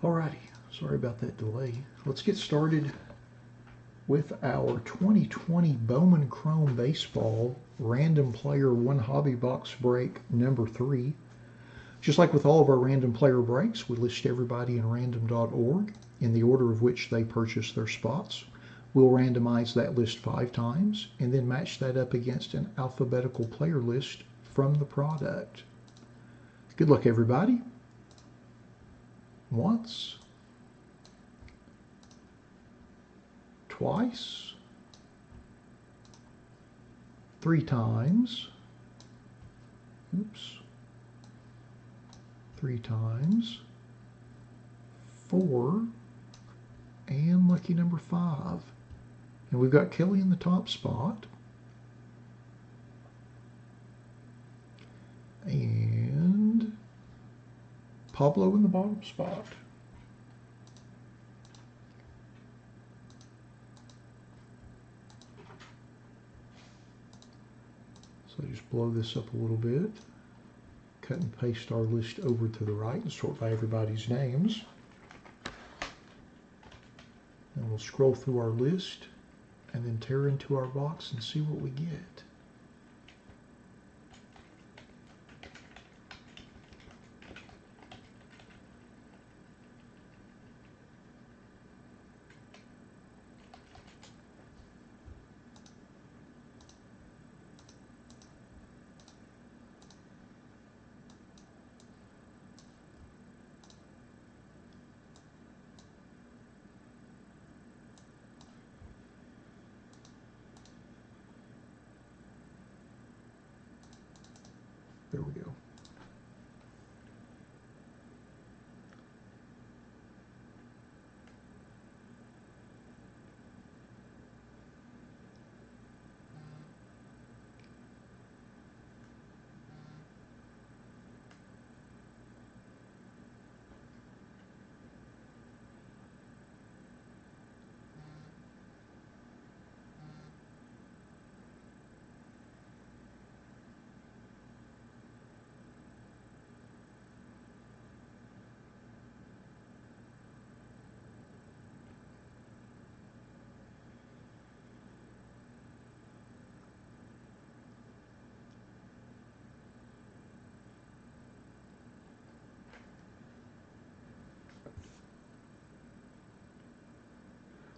Alrighty, sorry about that delay. Let's get started with our 2020 Bowman Chrome Baseball Random Player One Hobby Box Break number 3. Just like with all of our random player breaks, we list everybody in random.org in the order of which they purchased their spots. We'll randomize that list 5 times and then match that up against an alphabetical player list from the product. Good luck, everybody. Once, twice, 3 times, oops, 3 times, 4, and lucky number 5. And we've got Kelly in the top spot. And Pablo in the bottom spot. So just blow this up a little bit. Cut and paste our list over to the right and sort by everybody's names. And we'll scroll through our list and then tear into our box and see what we get. There we go.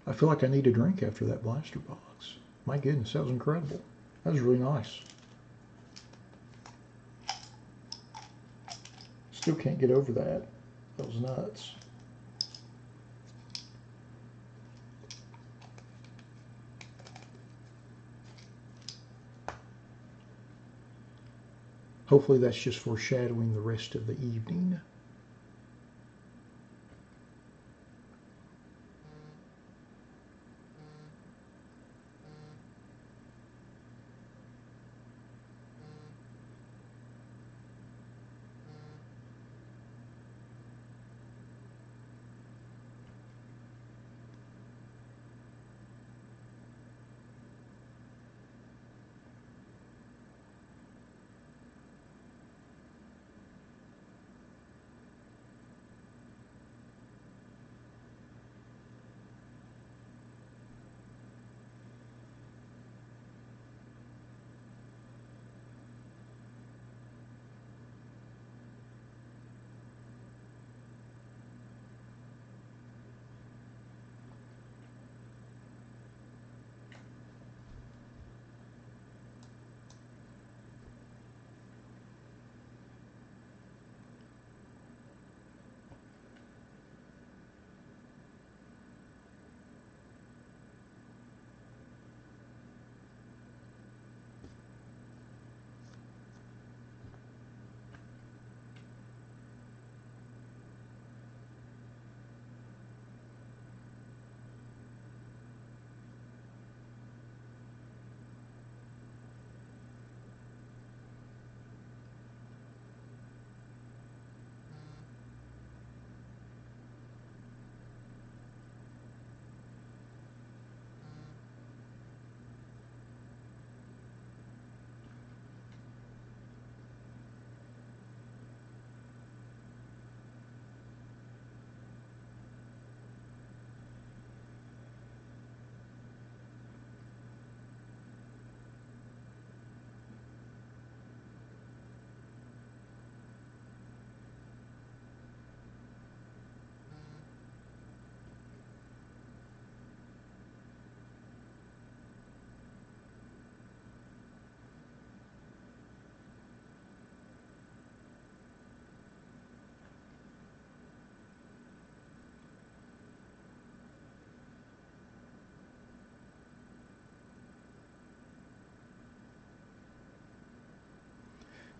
I feel like I need a drink after that blaster box. My goodness, that was incredible. That was really nice. Still can't get over that. That was nuts. Hopefully that's just foreshadowing the rest of the evening.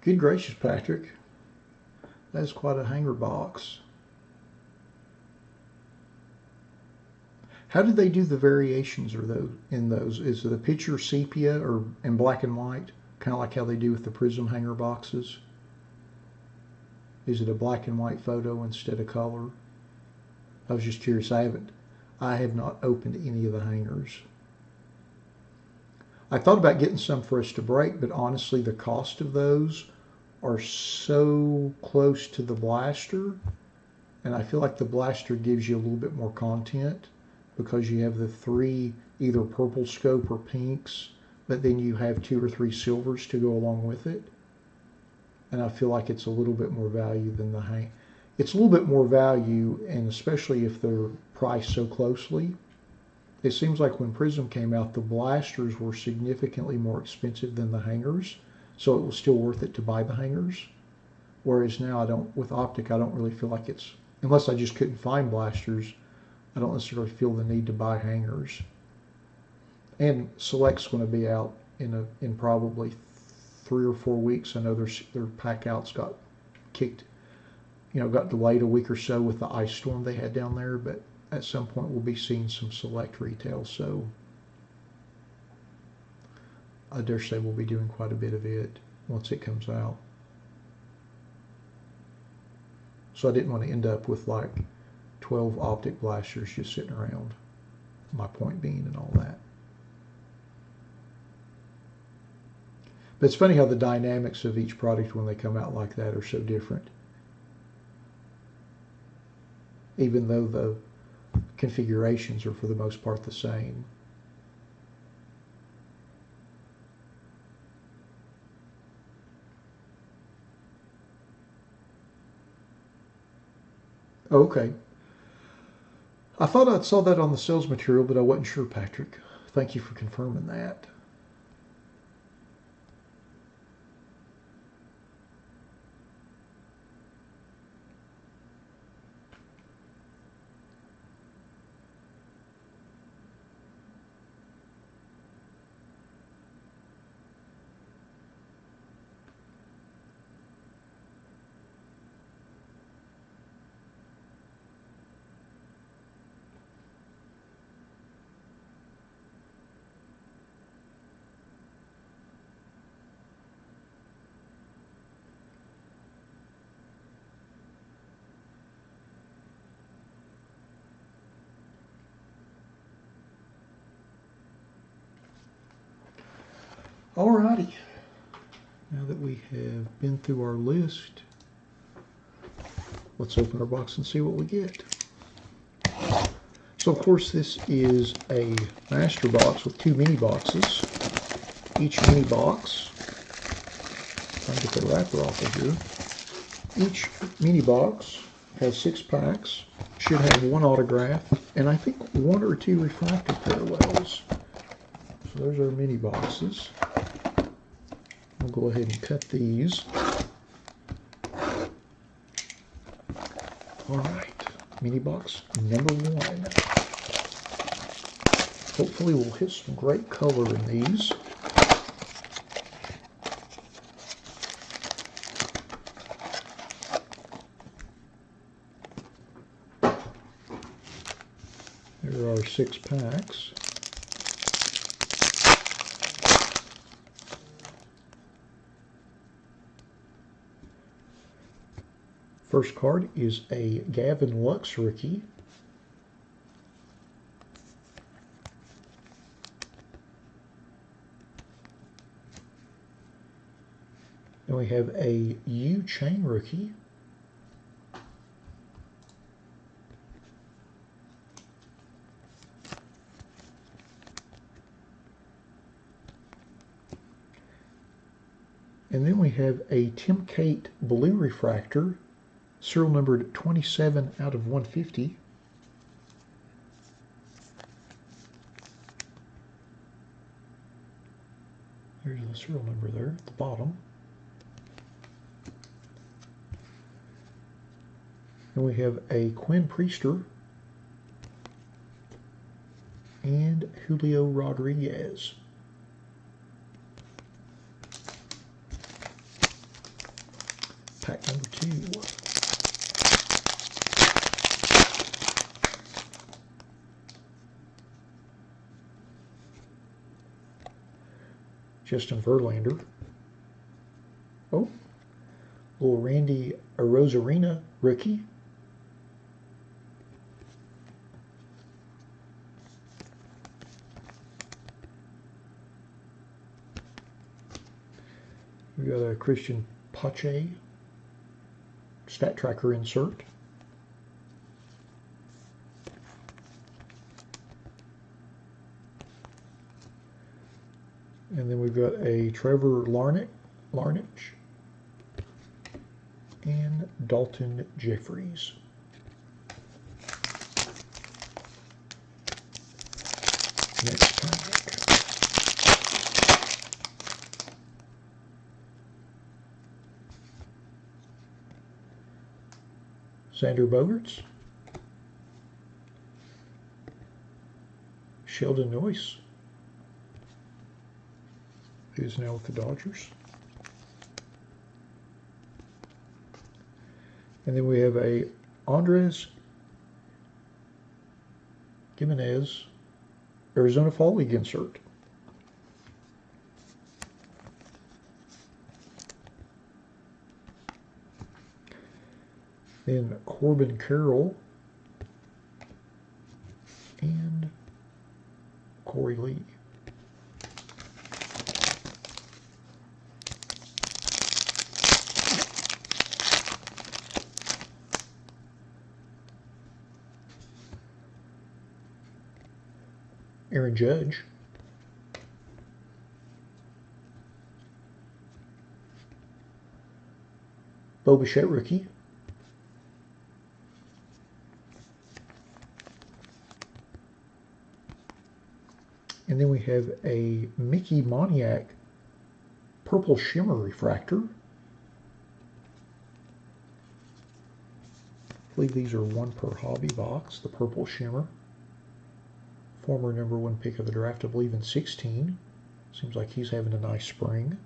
Good gracious, Patrick. That's quite a hanger box. How did they do the variations or those in those? Is the picture sepia or in black and white, kind of like how they do with the Prism hanger boxes? Is it a black and white photo instead of color? I was just curious. I have not opened any of the hangers. I thought about getting some for us to break, but honestly, the cost of those are so close to the blaster, and I feel like the blaster gives you a little bit more content because you have the 3 either purple scope or pinks, but then you have 2 or 3 silvers to go along with it. And I feel like it's a little bit more value than the hang. It's a little bit more value, and especially if they're priced so closely. It seems like when Prism came out, the blasters were significantly more expensive than the hangers, so it was still worth it to buy the hangers. Whereas now with Optic, I don't really feel like it's, unless I just couldn't find blasters, I don't necessarily feel the need to buy hangers. And Select's going to be out in probably 3 or 4 weeks. I know their pack outs got kicked, got delayed a week or so with the ice storm they had down there, but at some point we'll be seeing some Select retail, so I dare say we'll be doing quite a bit of it once it comes out. So I didn't want to end up with like 12 Optic blasters just sitting around, my point being and all that. But it's funny how the dynamics of each product when they come out like that are so different. Even though the configurations are for the most part the same. Okay. I thought I saw that on the sales material, but I wasn't sure, Patrick. Thank you for confirming that. Alrighty. Now that we have been through our list, let's open our box and see what we get. So of course this is a master box with 2 mini boxes. Each mini box, trying to get the wrapper off of here. Each mini box has 6 packs, should have 1 autograph, and I think 1 or 2 refractive parallels. So there's our mini boxes. I'll go ahead and cut these. All right, mini box number 1. Hopefully we'll hit some great color in these. There are 6 packs. First card is a Gavin Lux rookie. Then we have a Yu Chang rookie. And then we have a Tim Kate blue refractor, serial numbered 27 out of 150. There's the serial number there at the bottom. And we have a Quinn Priester and Julio Rodriguez. Pack number 2. Justin Verlander. Oh, little Randy Arozarena rookie. We got a Christian Pache stat tracker insert. And then we've got a Trevor Larnach and Dalton Jeffries. Next pack. Xander Bogaerts, Sheldon Noyce, who's now with the Dodgers. And then we have a Andres Gimenez Arizona Fall League insert. Then Corbin Carroll and Corey Lee. Aaron Judge. Bo Bichette rookie. And then we have a Mickey Moniak Purple Shimmer refractor. I believe these are 1 per hobby box, the Purple Shimmer. Former #1 pick of the draft, I believe, in 16. Seems like he's having a nice spring.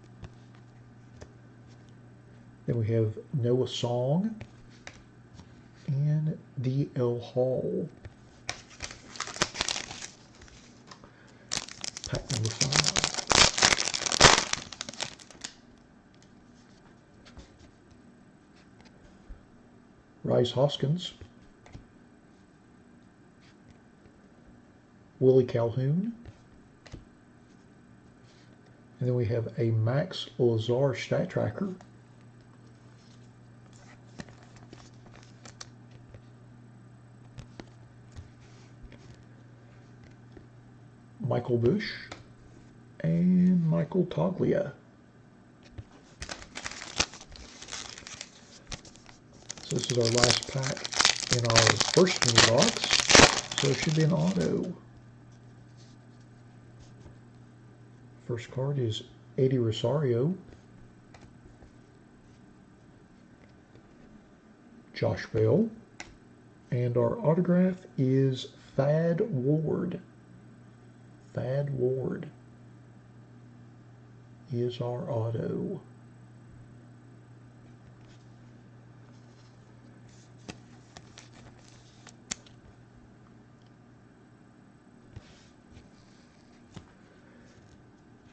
Then we have Noah Song and D.L. Hall. Pack number 5. Rice Hoskins. Willie Calhoun. And then we have a Max Lazar stat tracker. Michael Bush and Michael Toglia. So this is our last pack in our first mini box. So it should be an auto. First card is Eddie Rosario, Josh Bell, and our autograph is Thad Ward. Thad Ward is our auto.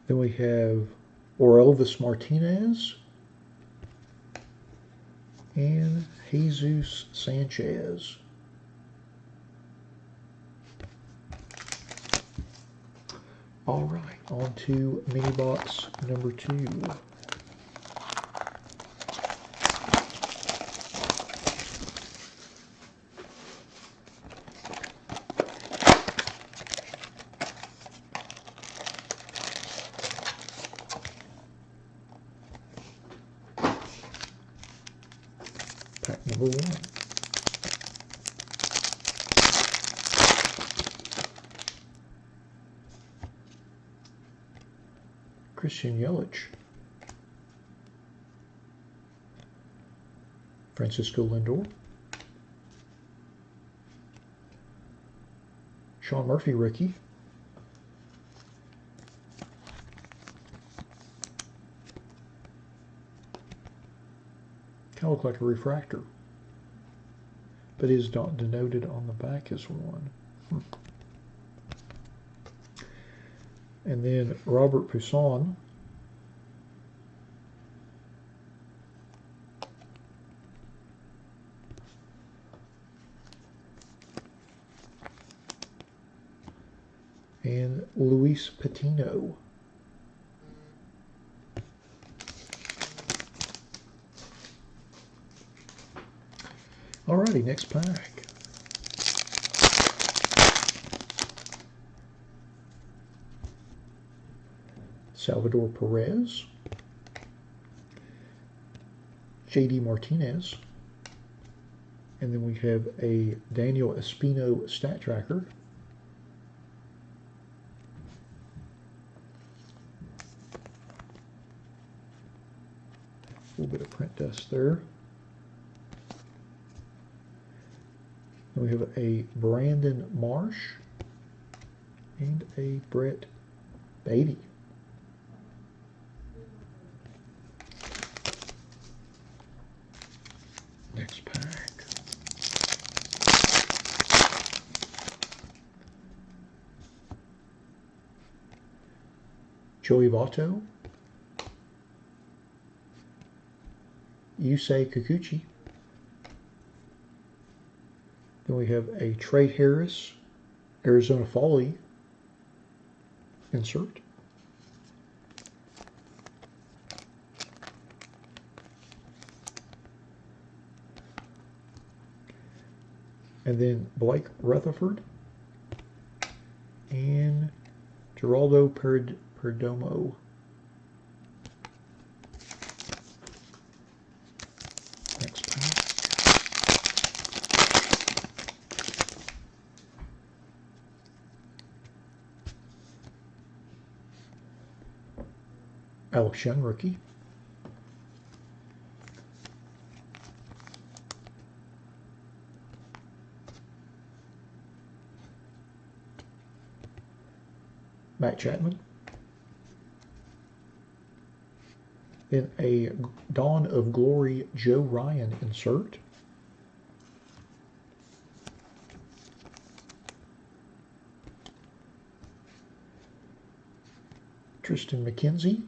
Then we have Orelvis Martinez and Jesus Sanchez. All right, on to mini box number 2. Pack number 1. Christian Yelich, Francisco Lindor, Sean Murphy rookie, Kind of look like a refractor, but is not denoted on the back as one. And then Robert Poussin. And Luis Patino. Alrighty, next pack. Salvador Perez, JD Martinez, and then we have a Daniel Espino stat tracker. A little bit of print dust there. Then we have a Brandon Marsh and a Brett Beatty. Next pack. Joey Votto, Yusei Kikuchi. Then we have a Trey Harris, Arizona Folly insert. And then Blake Rutherford and Geraldo Perdomo. Next pack. Alex Young, rookie. Matt Chapman. Then a Dawn of Glory Joe Ryan insert. Tristan McKenzie.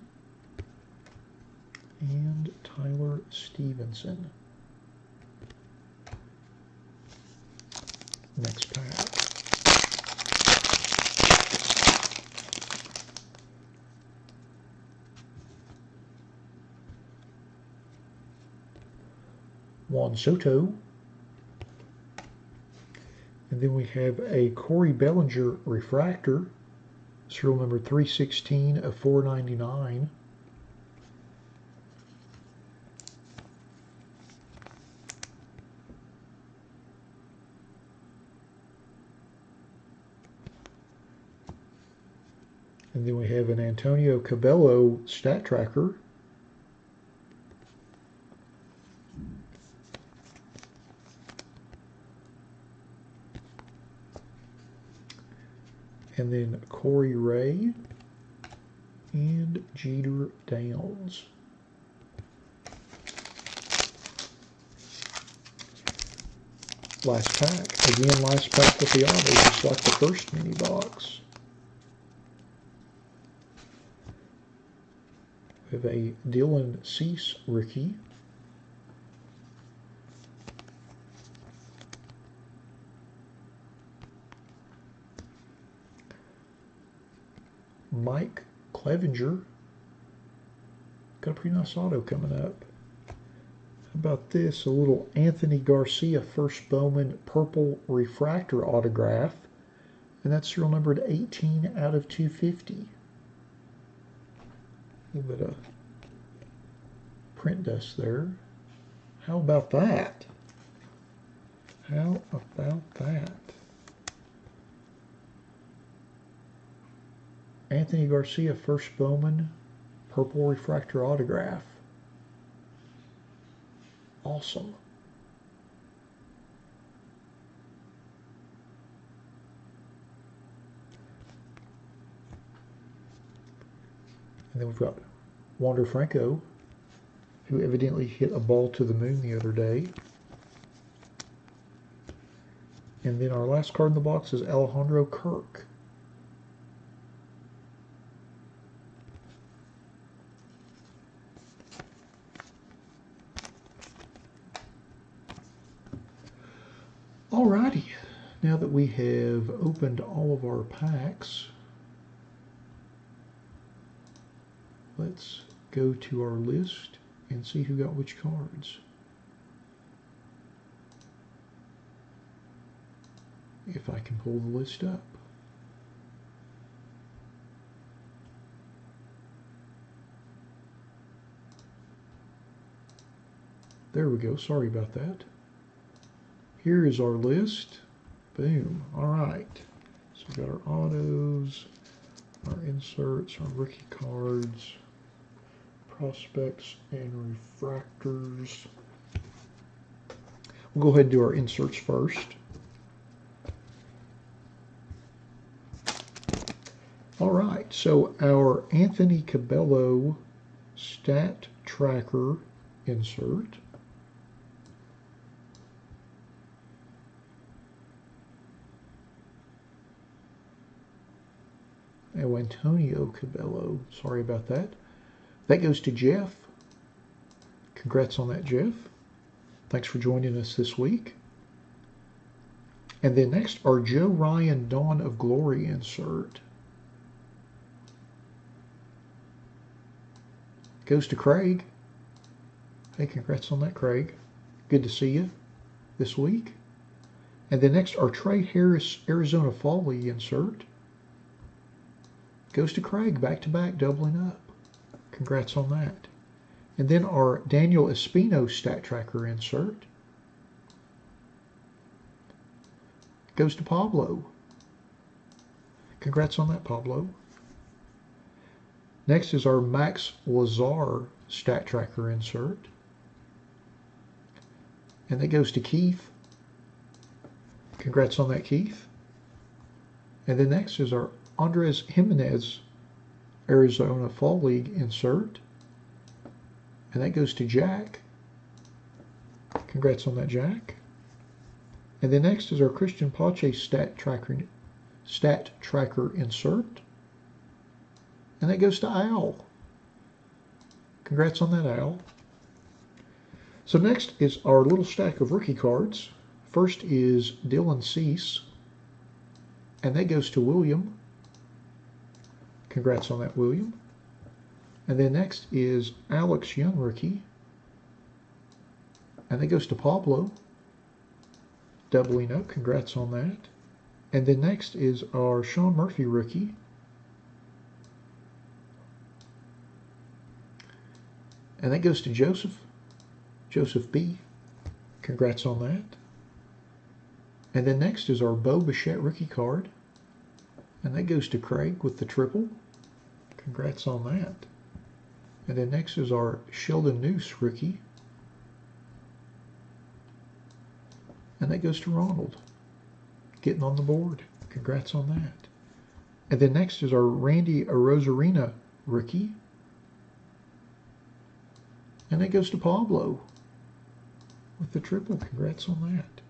And Tyler Stevenson. Next pack. Juan Soto. And then we have a Corey Bellinger refractor, serial number 316 of 499. And then we have an Antonio Cabello stat tracker. And then Corey Ray and Jeter Downs. Last pack. Again, last pack with the auto, just like the first mini box. We have a Dylan Cease rookie. Mike Clevenger. Got a pretty nice auto coming up. How about this? A little Anthony Garcia first Bowman purple refractor autograph. And that's serial numbered 18 out of 250. A little bit of print dust there. How about that? How about that? Anthony Garcia first Bowman purple refractor autograph. Awesome. And then we've got Wander Franco who evidently hit a ball to the moon the other day. And then our last card in the box is Alejandro Kirk. Alrighty, now that we have opened all of our packs, let's go to our list and see who got which cards. If I can pull the list up. There we go, sorry about that. Here is our list. Boom, all right. So we've got our autos, our inserts, our rookie cards, prospects, and refractors. We'll go ahead and do our inserts first. All right, so our Anthony Cabello stat tracker insert. Oh, Antonio Cabello, sorry about that. That goes to Jeff. Congrats on that, Jeff. Thanks for joining us this week. And then next, our Joe Ryan Dawn of Glory insert. Goes to Craig. Hey, congrats on that, Craig. Good to see you this week. And then next, our Trey Harris Arizona Fall League insert. Goes to Craig, back-to-back, doubling up. Congrats on that. And then our Daniel Espino Stat Tracker insert. Goes to Pablo. Congrats on that, Pablo. Next is our Max Lazar Stat Tracker insert. And that goes to Keith. Congrats on that, Keith. And then next is our Andres Jimenez Arizona Fall League insert. And that goes to Jack. Congrats on that, Jack. And then next is our Christian Pache Stat Tracker insert. And that goes to Al. Congrats on that, Al. So next is our little stack of rookie cards. First is Dylan Cease. And that goes to William. Congrats on that, William. And then next is Alex Young rookie. And that goes to Pablo. Doubling up. Congrats on that. And then next is our Sean Murphy rookie. And that goes to Joseph. Joseph B. Congrats on that. And then next is our Bo Bichette rookie card. And that goes to Craig with the triple. Congrats on that. And then next is our Sheldon Noose rookie. And that goes to Ronald. Getting on the board. Congrats on that. And then next is our Randy Arozarena rookie. And that goes to Pablo with the triple. Congrats on that.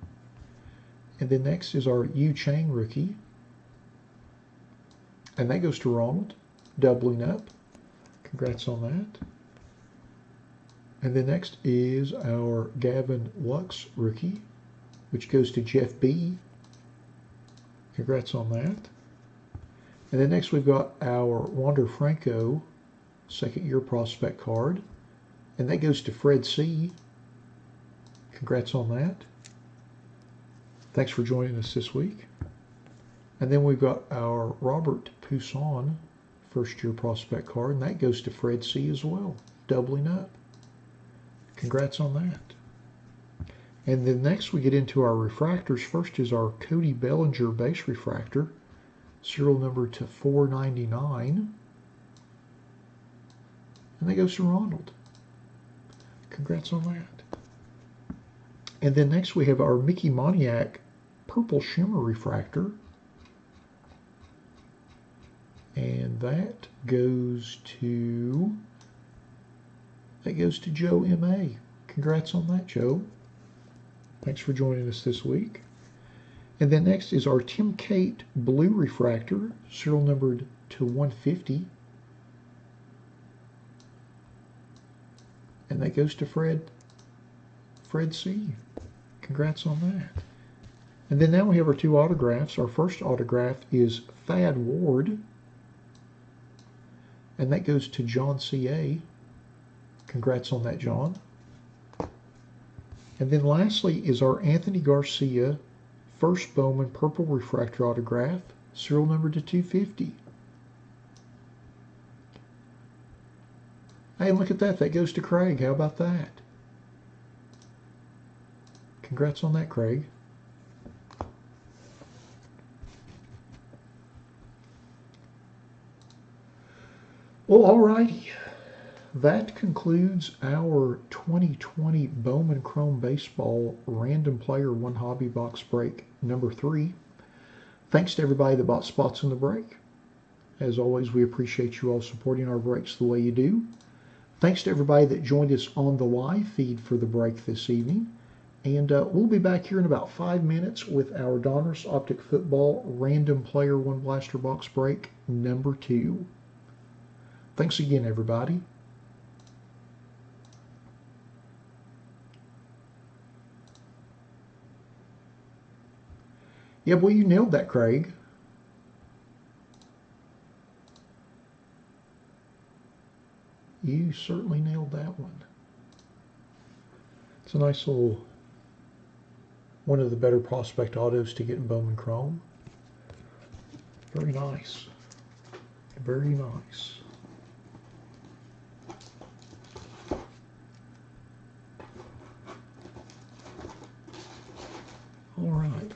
And then next is our Yu Chang rookie. And that goes to Ronald, doubling up. Congrats on that. And then next is our Gavin Lux rookie, which goes to Jeff B. Congrats on that. And then next we've got our Wander Franco second-year prospect card. And that goes to Fred C. Congrats on that. Thanks for joining us this week. And then we've got our Robert Poussin first-year prospect card, and that goes to Fred C. as well, doubling up. Congrats on that. And then next we get into our refractors. First is our Cody Bellinger base refractor, serial number to 499. And that goes to Ronald. Congrats on that. And then next we have our Mickey Moniak purple shimmer refractor. And that goes to That goes to Joe M.A. Congrats on that, Joe. Thanks for joining us this week. And then next is our Tim Kate Blue Refractor, serial numbered to 150. And that goes to Fred C. Congrats on that. And then now we have our two autographs. Our first autograph is Thad Ward. And that goes to John C.A. Congrats on that, John. And then lastly is our Anthony Garcia first Bowman Purple Refractor autograph, serial number to 250. Hey, look at that. That goes to Craig. How about that? Congrats on that, Craig. Well, alrighty. That concludes our 2020 Bowman Chrome Baseball Random Player 1 Hobby Box Break number 3. Thanks to everybody that bought spots in the break. As always, we appreciate you all supporting our breaks the way you do. Thanks to everybody that joined us on the live feed for the break this evening. And we'll be back here in about 5 minutes with our Donruss Optic Football Random Player 1 Blaster Box Break number 2. Thanks again, everybody. Yeah, well, you nailed that, Craig. You certainly nailed that one. It's a nice little, one of the better prospect autos to get in Bowman Chrome. Very nice. Very nice. All right.